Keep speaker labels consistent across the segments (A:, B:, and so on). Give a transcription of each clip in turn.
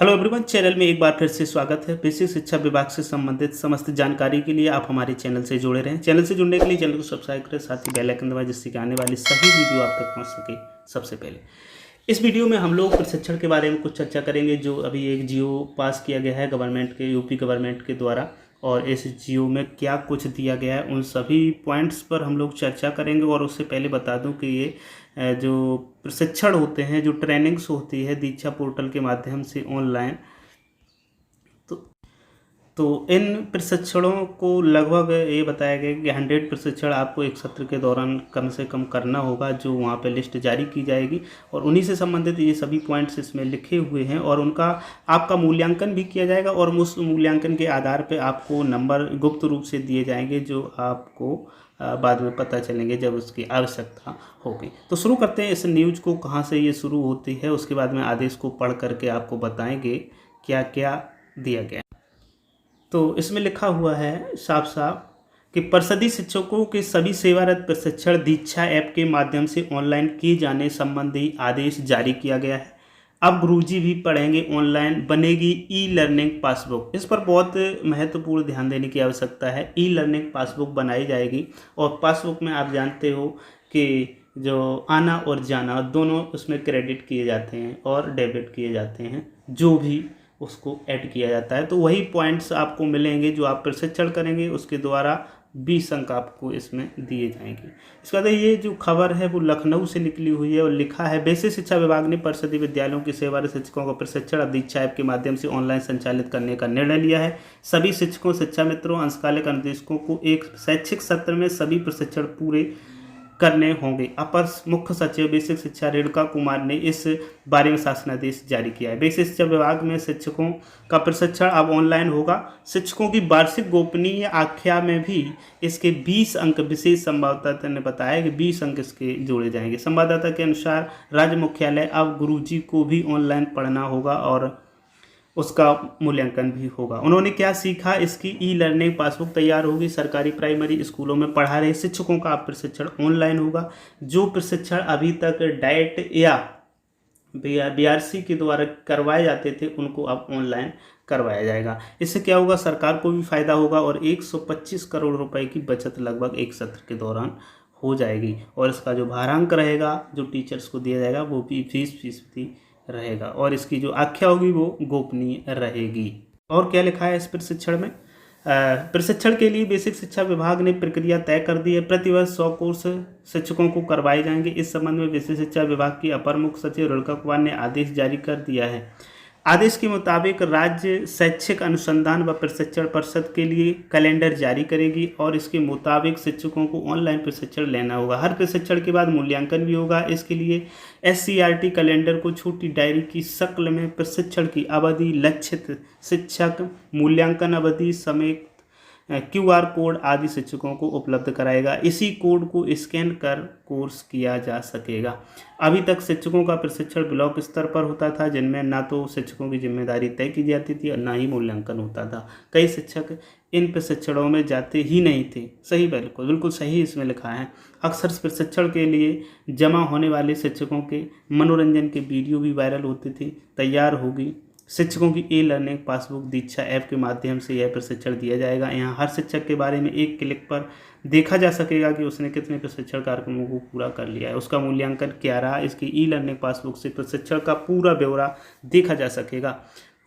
A: Hello everyone, channel में एक बार फिर से स्वागत है। बेसिक शिक्षा विभाग से संबंधित समस्त जानकारी के लिए आप हमारे चैनल से जुड़े रहें। चैनल से जुड़ने के लिए चैनल को सब्सक्राइब करें, साथ ही बेल आइकन दबाएं जिससे कि आने वाली सभी वीडियो आप तक पहुंच सके सबसे पहले। इस वीडियो में हम लोग प्रशिक्षण के बारे में कुछ चर्चा करेंगे जो अभी एक जियो पास किया गया है गवर्नमेंट के, यूपी गवर्नमेंट के द्वारा, और इस जियो में क्या कुछ दिया गया है उन सभी पॉइंट्स पर हम लोग चर्चा करेंगे। और उससे पहले बता दूं कि ये जो प्रशिक्षण होते हैं, जो ट्रेनिंग्स होती है दीक्षा पोर्टल के माध्यम से ऑनलाइन, तो इन प्रशिक्षणों को लगभग ये बताया गया कि 100 प्रशिक्षण आपको एक सत्र के दौरान कम से कम करना होगा, जो वहाँ पे लिस्ट जारी की जाएगी और उन्हीं से संबंधित ये सभी पॉइंट्स इसमें लिखे हुए हैं और उनका आपका मूल्यांकन भी किया जाएगा और उस मूल्यांकन के आधार पे आपको नंबर गुप्त रूप से दिए जाएंगे जो आपको बाद में पता चलेंगे जब उसकी आवश्यकता होगी। तो शुरू करते हैं इस न्यूज़ को, कहाँ से ये शुरू होती है, उसके बाद में आदेश को पढ़ करके आपको बताएंगे क्या क्या दिया गया। तो इसमें लिखा हुआ है साफ साफ कि परिषदीय शिक्षकों के सभी सेवारत प्रशिक्षण दीक्षा ऐप के माध्यम से ऑनलाइन किए जाने संबंधी आदेश जारी किया गया है। अब गुरुजी भी पढ़ेंगे ऑनलाइन, बनेगी ई लर्निंग पासबुक। इस पर बहुत महत्वपूर्ण ध्यान देने की आवश्यकता है। ई लर्निंग पासबुक बनाई जाएगी और पासबुक में आप जानते हो कि जो आना और जाना दोनों उसमें क्रेडिट किए जाते हैं और डेबिट किए जाते हैं, जो भी उसको ऐड किया जाता है। तो वही पॉइंट्स आपको मिलेंगे जो आप प्रशिक्षण करेंगे, उसके द्वारा 20 अंक आपको इसमें दिए जाएंगे। इसके बाद ये जो खबर है वो लखनऊ से निकली हुई है और लिखा है, बेसिक शिक्षा विभाग ने परिषदीय विद्यालयों की सेवारत शिक्षकों का प्रशिक्षण अब दीक्षा ऐप के माध्यम से ऑनलाइन संचालित करने का निर्णय लिया है। सभी शिक्षकों, शिक्षा मित्रों, अंशकालिक अनुदेशकों को एक शैक्षिक सत्र में सभी प्रशिक्षण पूरे करने होंगे। अपर मुख्य सचिव बेसिक शिक्षा रेणुका कुमार ने इस बारे में शासनादेश जारी किया है। बेसिक शिक्षा विभाग में शिक्षकों का प्रशिक्षण अब ऑनलाइन होगा। शिक्षकों की वार्षिक गोपनीय आख्या में भी इसके 20 अंक, विशेष संवाददाता ने बताया कि 20 अंक इसके जोड़े जाएंगे। संवाददाता के अनुसार राज्य मुख्यालय अब गुरुजी को भी ऑनलाइन पढ़ना होगा और उसका मूल्यांकन भी होगा। उन्होंने क्या सीखा, इसकी ई लर्निंग पासबुक तैयार होगी। सरकारी प्राइमरी स्कूलों में पढ़ा रहे शिक्षकों का अब प्रशिक्षण ऑनलाइन होगा। जो प्रशिक्षण अभी तक डाइट या बीआरसी के द्वारा करवाए जाते थे उनको अब ऑनलाइन करवाया जाएगा। इससे क्या होगा, सरकार को भी फायदा होगा और 125 करोड़ रुपए की बचत लगभग एक सत्र के दौरान हो जाएगी। और इसका जो भारांक रहेगा जो टीचर्स को दिया जाएगा वो भी 20% रहेगा और इसकी जो आख्या होगी वो गोपनीय रहेगी। और क्या लिखा है इस प्रशिक्षण में, प्रशिक्षण के लिए बेसिक शिक्षा विभाग ने प्रक्रिया तय कर दी है। प्रतिवर्ष 100 कोर्स शिक्षकों को करवाए जाएंगे। इस संबंध में बेसिक शिक्षा विभाग की अपर मुख्य सचिव रेणुका कुमार ने आदेश जारी कर दिया है। आदेश के मुताबिक राज्य शैक्षिक अनुसंधान व प्रशिक्षण परिषद के लिए कैलेंडर जारी करेगी और इसके मुताबिक शिक्षकों को ऑनलाइन प्रशिक्षण लेना होगा। हर प्रशिक्षण के बाद मूल्यांकन भी होगा। इसके लिए SCRT कैलेंडर को छोटी डायरी की शक्ल में प्रशिक्षण की अवधि, लक्षित शिक्षक, मूल्यांकन अवधि समेत QR कोड आदि शिक्षकों को उपलब्ध कराएगा। इसी कोड को स्कैन कर कोर्स किया जा सकेगा। अभी तक शिक्षकों का प्रशिक्षण ब्लॉक स्तर पर होता था, जिनमें ना तो शिक्षकों की जिम्मेदारी तय की जाती थी और ना ही मूल्यांकन होता था। कई शिक्षक इन प्रशिक्षणों में जाते ही नहीं थे। सही, बिल्कुल बिल्कुल सही इसमें लिखा है। अक्सर प्रशिक्षण के लिए जमा होने वाले शिक्षकों के मनोरंजन के वीडियो भी वायरल होते थे। तैयार होगी शिक्षकों की ई लर्निंग पासबुक। दीक्षा ऐप के माध्यम से यह प्रशिक्षण दिया जाएगा। यहाँ हर शिक्षक के बारे में एक क्लिक पर देखा जा सकेगा कि उसने कितने प्रशिक्षण कार्यक्रमों को पूरा कर लिया है, उसका मूल्यांकन क्या रहा। इसकी ई लर्निंग पासबुक से प्रशिक्षण का पूरा ब्यौरा देखा जा सकेगा।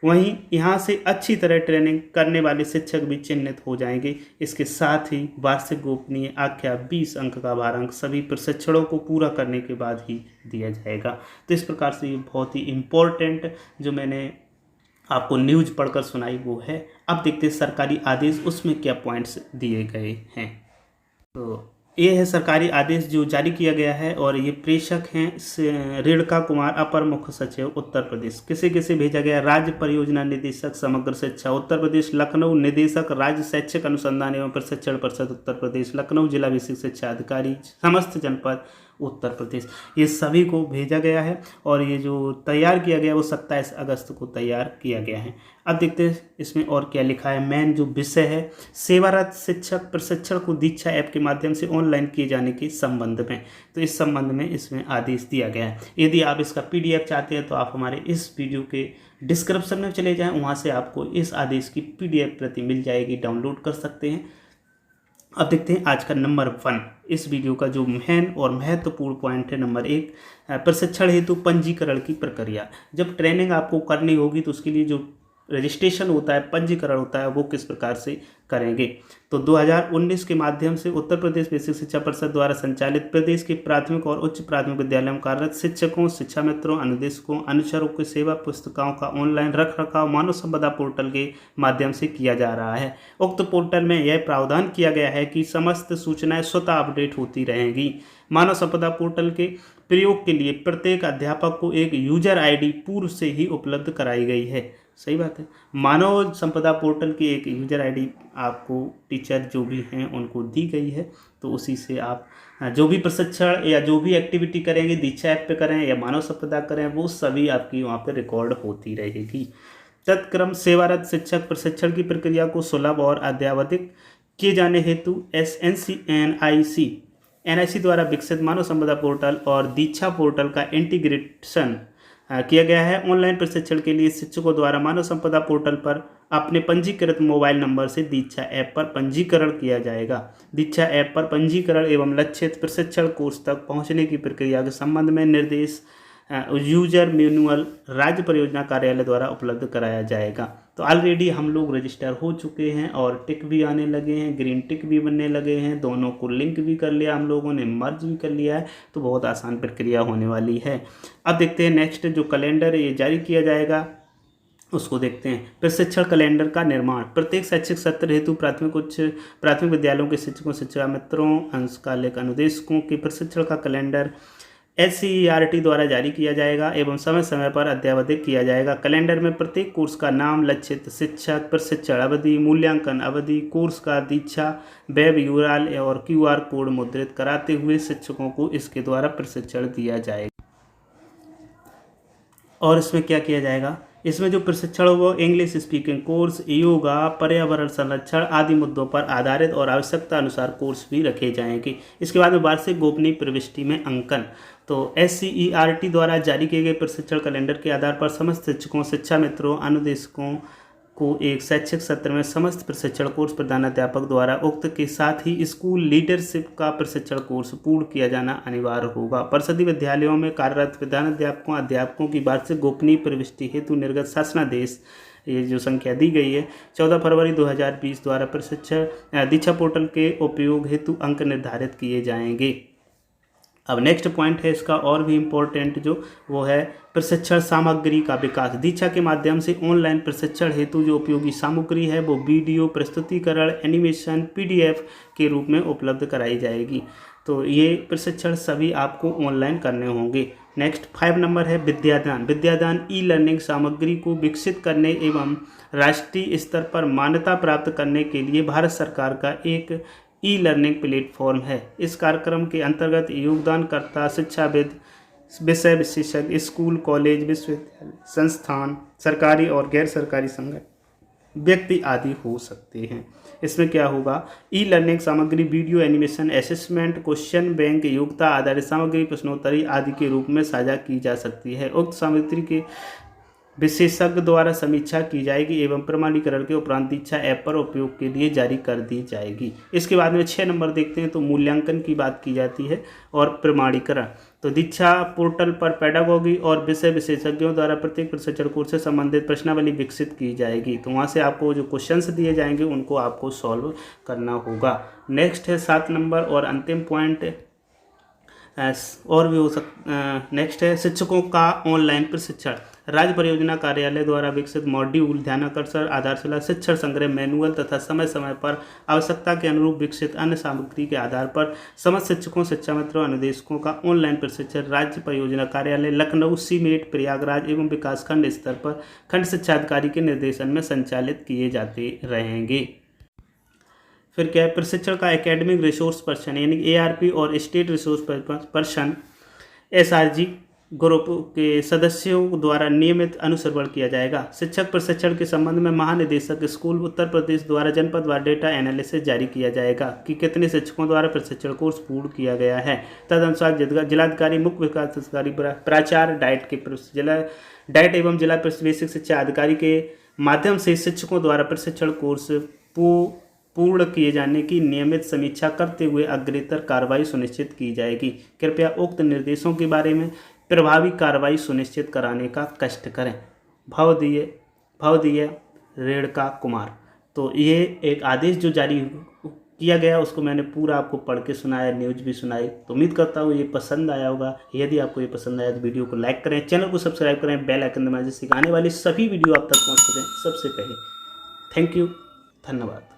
A: वहीं यहाँ से अच्छी तरह ट्रेनिंग करने वाले शिक्षक भी चिन्हित हो जाएंगे। इसके साथ ही वार्षिक गोपनीय आख्या 20 अंक का भारांक सभी प्रशिक्षणों को पूरा करने के बाद ही दिया जाएगा। तो इस प्रकार से ये बहुत ही इम्पोर्टेंट जो मैंने आपको न्यूज़ पढ़कर सुनाई वो है। अब देखते हैं सरकारी आदेश, उसमें क्या पॉइंट्स दिए गए हैं। तो ये है सरकारी आदेश जो जारी किया गया है और ये प्रेषक हैं रेणुका कुमार, अपर मुख्य सचिव उत्तर प्रदेश। किसे किसे भेजा गया, राज्य परियोजना निदेशक समग्र शिक्षा उत्तर प्रदेश लखनऊ, निदेशक राज्य शैक्षिक अनुसंधान एवं प्रशिक्षण परिषद उत्तर प्रदेश लखनऊ, जिला बेसिक शिक्षा अधिकारी समस्त जनपद उत्तर प्रदेश। ये सभी को भेजा गया है और ये जो तैयार किया गया वो 27 अगस्त को तैयार किया गया है। अब देखते हैं इसमें और क्या लिखा है। मेन जो विषय है, सेवारत शिक्षक प्रशिक्षण को दीक्षा ऐप के माध्यम से ऑनलाइन किए जाने के संबंध में। तो इस संबंध में इसमें आदेश दिया गया है। यदि आप इसका PDF चाहते हैं तो आप हमारे इस वीडियो के डिस्क्रिप्शन में चले जाएं, वहां से आपको इस आदेश की PDF प्रति मिल जाएगी, डाउनलोड कर सकते हैं। अब देखते हैं आज का नंबर 1 इस वीडियो का जो मेन और महत्वपूर्ण पॉइंट है। नंबर 1, प्रशिक्षण हेतु पंजीकरण की प्रक्रिया। जब ट्रेनिंग आपको करनी होगी तो उसके लिए जो रजिस्ट्रेशन होता है, पंजीकरण होता है, वो किस प्रकार से करेंगे। तो 2019 के माध्यम से उत्तर प्रदेश बेसिक शिक्षा परिषद द्वारा संचालित प्रदेश के प्राथमिक और उच्च प्राथमिक विद्यालयों में कार्यरत शिक्षकों, शिक्षा मित्रों, अनुदेशकों, अनुचरों की सेवा पुस्तिकाओं का ऑनलाइन रख रखाव मानव संपदा पोर्टल के माध्यम से किया जा रहा है। उक्त पोर्टल में यह प्रावधान किया गया है कि समस्त सूचनाएं स्वतः अपडेट होती रहेंगी। मानव संपदा पोर्टल के प्रयोग के लिए प्रत्येक अध्यापक को एक यूजर ID पूर्व से ही उपलब्ध कराई गई है। सही बात है। मानव संपदा पोर्टल की एक यूजर ID आपको टीचर जो भी हैं उनको दी गई है, तो उसी से आप जो भी प्रशिक्षण या जो भी एक्टिविटी करेंगे, दीक्षा ऐप पे करें या मानव संपदा करें, वो सभी आपकी वहाँ पे रिकॉर्ड होती रहेगी। तत्क्रम सेवारत शिक्षक प्रशिक्षण की प्रक्रिया को सुलभ और अद्यावधिक किए जाने हेतु NIC द्वारा विकसित मानव संपदा पोर्टल और दीक्षा पोर्टल का इंटीग्रेशन किया गया है। ऑनलाइन प्रशिक्षण के लिए शिक्षकों द्वारा मानव संपदा पोर्टल पर अपने पंजीकृत मोबाइल नंबर से दीक्षा ऐप पर पंजीकरण किया जाएगा। दीक्षा ऐप पर पंजीकरण एवं लक्षित प्रशिक्षण कोर्स तक पहुंचने की प्रक्रिया के संबंध में निर्देश यूजर मैनुअल राज्य परियोजना कार्यालय द्वारा उपलब्ध कराया जाएगा। तो ऑलरेडी हम लोग रजिस्टर हो चुके हैं और टिक भी आने लगे हैं, ग्रीन टिक भी बनने लगे हैं, दोनों को लिंक भी कर लिया हम लोगों ने, मर्ज भी कर लिया है, तो बहुत आसान प्रक्रिया होने वाली है। अब देखते हैं नेक्स्ट जो कैलेंडर ये जारी किया जाएगा उसको देखते हैं। प्रशिक्षण कैलेंडर का निर्माण। प्रत्येक शैक्षिक सत्र हेतु प्राथमिक उच्च प्राथमिक विद्यालयों के शिक्षकों, शिक्षा मित्रों, अंशकालिक अनुदेशकों के प्रशिक्षण का कैलेंडर SCERT द्वारा जारी किया जाएगा एवं समय समय पर अद्यावधिक किया जाएगा। कैलेंडर में प्रत्येक कोर्स का नाम, लक्षित शिक्षक, प्रशिक्षण अवधि, मूल्यांकन अवधि, कोर्स का दीक्षा वेब URL और QR कोड मुद्रित कराते हुए शिक्षकों को इसके द्वारा प्रशिक्षण दिया जाएगा। और इसमें क्या किया जाएगा, इसमें जो प्रशिक्षण होगा इंग्लिश स्पीकिंग कोर्स, योगा, पर्यावरण संरक्षण आदि मुद्दों पर आधारित और आवश्यकता अनुसार कोर्स भी रखे जाएंगे। इसके बाद में वार्षिक गोपनीय प्रविष्टि में अंकन। तो SCERT द्वारा जारी किए गए प्रशिक्षण कैलेंडर के आधार पर समस्त शिक्षकों, शिक्षा मित्रों, अनुदेशकों को एक शैक्षिक सत्र में समस्त प्रशिक्षण कोर्स प्रधानाध्यापक द्वारा उक्त के साथ ही स्कूल लीडरशिप का प्रशिक्षण कोर्स पूर्ण किया जाना अनिवार्य होगा। परिषदीय विद्यालयों में कार्यरत प्रधानाध्यापकों, अध्यापकों की वार्षिक गोपनीय प्रविष्टि हेतु निर्गत शासनादेश ये जो संख्या दी गई है 14 फरवरी 2020 द्वारा प्रशिक्षण दीक्षा पोर्टल के उपयोग हेतु अंक निर्धारित किए जाएंगे। अब नेक्स्ट पॉइंट है इसका और भी इम्पोर्टेंट जो वो है प्रशिक्षण सामग्री का विकास। दीक्षा के माध्यम से ऑनलाइन प्रशिक्षण हेतु जो उपयोगी सामग्री है वो वीडियो प्रस्तुतिकरण, एनिमेशन, PDF के रूप में उपलब्ध कराई जाएगी। तो ये प्रशिक्षण सभी आपको ऑनलाइन करने होंगे। नेक्स्ट 5 नंबर है विद्यादान। विद्यादान E-लर्निंग सामग्री को विकसित करने एवं राष्ट्रीय स्तर पर मान्यता प्राप्त करने के लिए भारत सरकार का एक E-लर्निंग प्लेटफॉर्म है। इस कार्यक्रम के अंतर्गत योगदानकर्ता शिक्षाविद, विषय विशेषज्ञ, स्कूल, कॉलेज, विश्वविद्यालय, संस्थान, सरकारी और गैर सरकारी संगठन, व्यक्ति आदि हो सकते हैं। इसमें क्या होगा, E-लर्निंग सामग्री video, animation, assessment, question bank, योग्यता आधारित सामग्री, प्रश्नोत्तरी आदि के रूप में साझा की जा सकती है। उक्त सामग्री के विशेषज्ञ द्वारा समीक्षा की जाएगी एवं प्रमाणीकरण के उपरांत दीक्षा ऐप पर उपयोग के लिए जारी कर दी जाएगी। इसके बाद में 6 नंबर देखते हैं तो मूल्यांकन की बात की जाती है और प्रमाणीकरण। तो दीक्षा पोर्टल पर पेडागोगी और विषय विशेषज्ञों द्वारा प्रत्येक प्रशिक्षण कोर्स से संबंधित प्रश्नावली विकसित की जाएगी। तो वहाँ से आपको जो क्वेश्चंस दिए जाएंगे उनको आपको सॉल्व करना होगा। नेक्स्ट है 7 नंबर और अंतिम पॉइंट और भी हो नेक्स्ट है शिक्षकों का ऑनलाइन प्रशिक्षण। राज्य परियोजना कार्यालय द्वारा विकसित मॉड्यूल, ध्यानाकर्षण, आधारशिला, शिक्षण संग्रह, मैनुअल तथा समय समय पर आवश्यकता के अनुरूप विकसित अन्य सामग्री के आधार पर समस्त शिक्षकों, शिक्षा मित्रों, अनुदेशकों का ऑनलाइन प्रशिक्षण राज्य परियोजना कार्यालय लखनऊ, सीमेट, प्रयागराज एवं विकासखंड स्तर पर खंड शिक्षा अधिकारी के निर्देशन में संचालित किए जाते रहेंगे। फिर क्या है, प्रशिक्षण का एकेडमिक रिसोर्स पर्सन यानी ARP और state resource person SRG group के सदस्यों द्वारा नियमित अनुश्रवण किया जाएगा। शिक्षक प्रशिक्षण के संबंध में महानिदेशक स्कूल उत्तर प्रदेश द्वारा जनपदवार डेटा एनालिसिस जारी किया जाएगा कि कितने शिक्षकों द्वारा प्रशिक्षण कोर्स पूर्ण किया गया है। तदनुसार जिलाधिकारी, मुख्य विकास अधिकारी, प्राचार्य, डाइट एवं जिला बेसिक शिक्षा अधिकारी के माध्यम से शिक्षकों द्वारा प्रशिक्षण कोर्स पूर्ण किए जाने की नियमित समीक्षा करते हुए अग्रेतर कार्रवाई सुनिश्चित की जाएगी। कृपया उक्त निर्देशों के बारे में प्रभावी कार्रवाई सुनिश्चित कराने का कष्ट करें। भवदीय रेणुका कुमार। तो ये एक आदेश जो जारी किया गया उसको मैंने पूरा आपको पढ़ के सुनाया, न्यूज़ भी सुनाई। तो उम्मीद करता हूँ ये पसंद आया होगा। यदि आपको ये पसंद आया तो वीडियो को लाइक करें, चैनल को सब्सक्राइब करें, बेल आइकन दबाएं जिससे आने वाली सभी वीडियो आप तक पहुँच सकें सबसे पहले। थैंक यू, धन्यवाद।